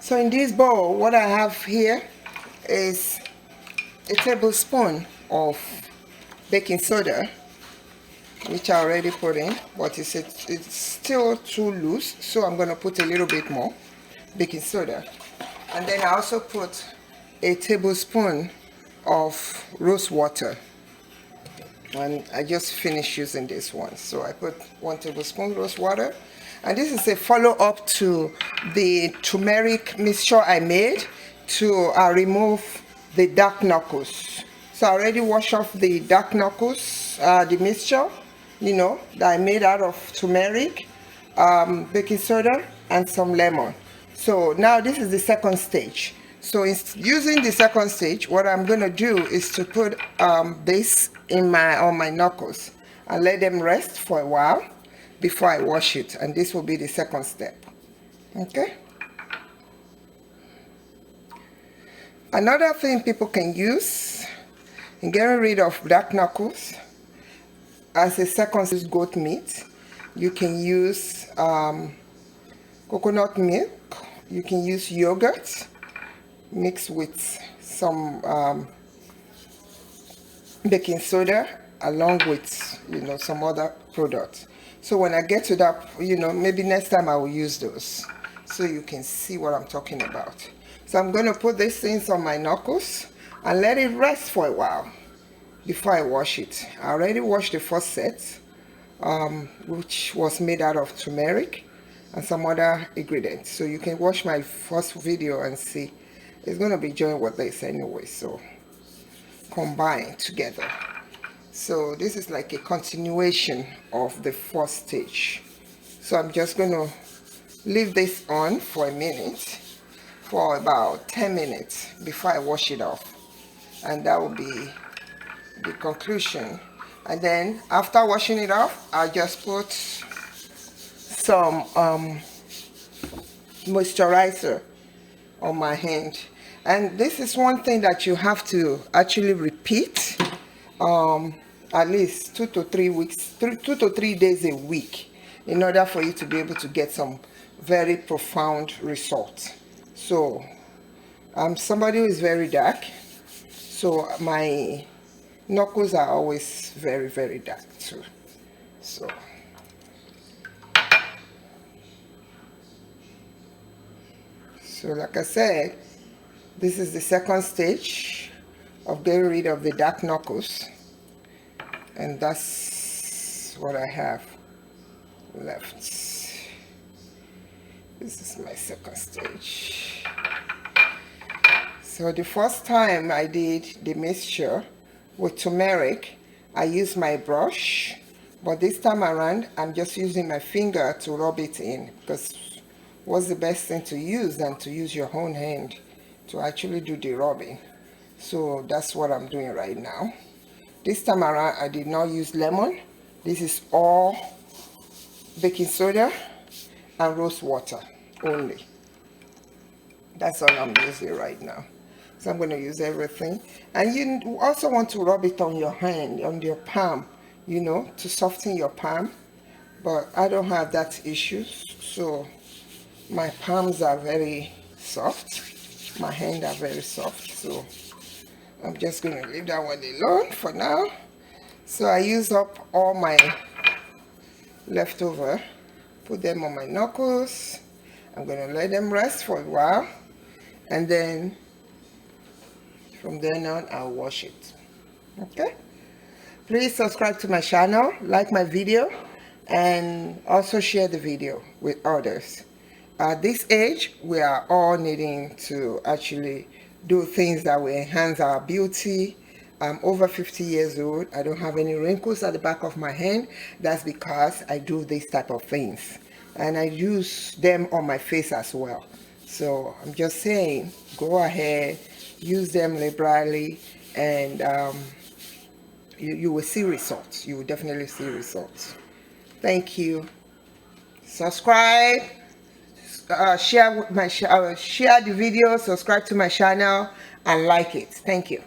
So in this bowl, what I have here is a tablespoon of baking soda, which I already put in, but it's still too loose, so I'm going to put a little bit more baking soda. And then I also put a tablespoon of rose water, and I just finished using this one, so I put 1 tablespoon rose water. And this is a follow-up to the turmeric mixture I made to remove the dark knuckles. So I already washed off the dark knuckles, the mixture, you know, that I made out of turmeric, baking soda, and some lemon. So now this is the second stage. So using the second stage, what I'm going to do is to put this on my knuckles and let them rest for a while before I wash it, and this will be the second step. Okay. Another thing people can use in getting rid of dark knuckles, as a second, is goat meat. You can use coconut milk. You can use yogurt mixed with some baking soda along with, you know, some other products. So when I get to that, you know, maybe next time I will use those so you can see what I'm talking about. So I'm going to put these things on my knuckles and let it rest for a while before I wash it. I already washed the first set, which was made out of turmeric and some other ingredients. So you can watch my first video and see. It's going to be joined with this anyway, so combined together. So this is like a continuation of the first stage. So I'm just going to leave this on for a minute, for about 10 minutes before I wash it off, and that will be the conclusion. And then after washing it off, I'll just put some moisturizer on my hand. And this is one thing that you have to actually repeat at least 2 to 3 weeks, 2 to 3 days a week, in order for you to be able to get some very profound results. So I'm somebody who is very dark, so my knuckles are always very, very dark too. So like I said, this is the second stage of getting rid of the dark knuckles, and that's what I have left. This is my second stage. So the first time I did the mixture with turmeric, I used my brush, but this time around I'm just using my finger to rub it in, because what's the best thing to use than to use your own hand to actually do the rubbing. So that's what I'm doing right now. This time around I did not use lemon. This is all baking soda and rose water only. That's all I'm using right now. So I'm going to use everything. And you also want to rub it on your hand, on your palm, you know, to soften your palm. But I don't have that issue, so my palms are very soft. My hands are very soft, so I'm just going to leave that one alone for now. So I use up all my leftover, put them on my knuckles. I'm going to let them rest for a while, and then from then on I'll wash it. Okay, please subscribe to my channel, like my video, and also share the video with others. At this age, we are all needing to actually do things that will enhance our beauty. I'm over 50 years old. I don't have any wrinkles at the back of my hand. That's because I do these type of things, and I use them on my face as well. So I'm just saying, go ahead, use them liberally, and you will see results. You will definitely see results. Thank you. Subscribe, share the video, subscribe to my channel, and like it. Thank you.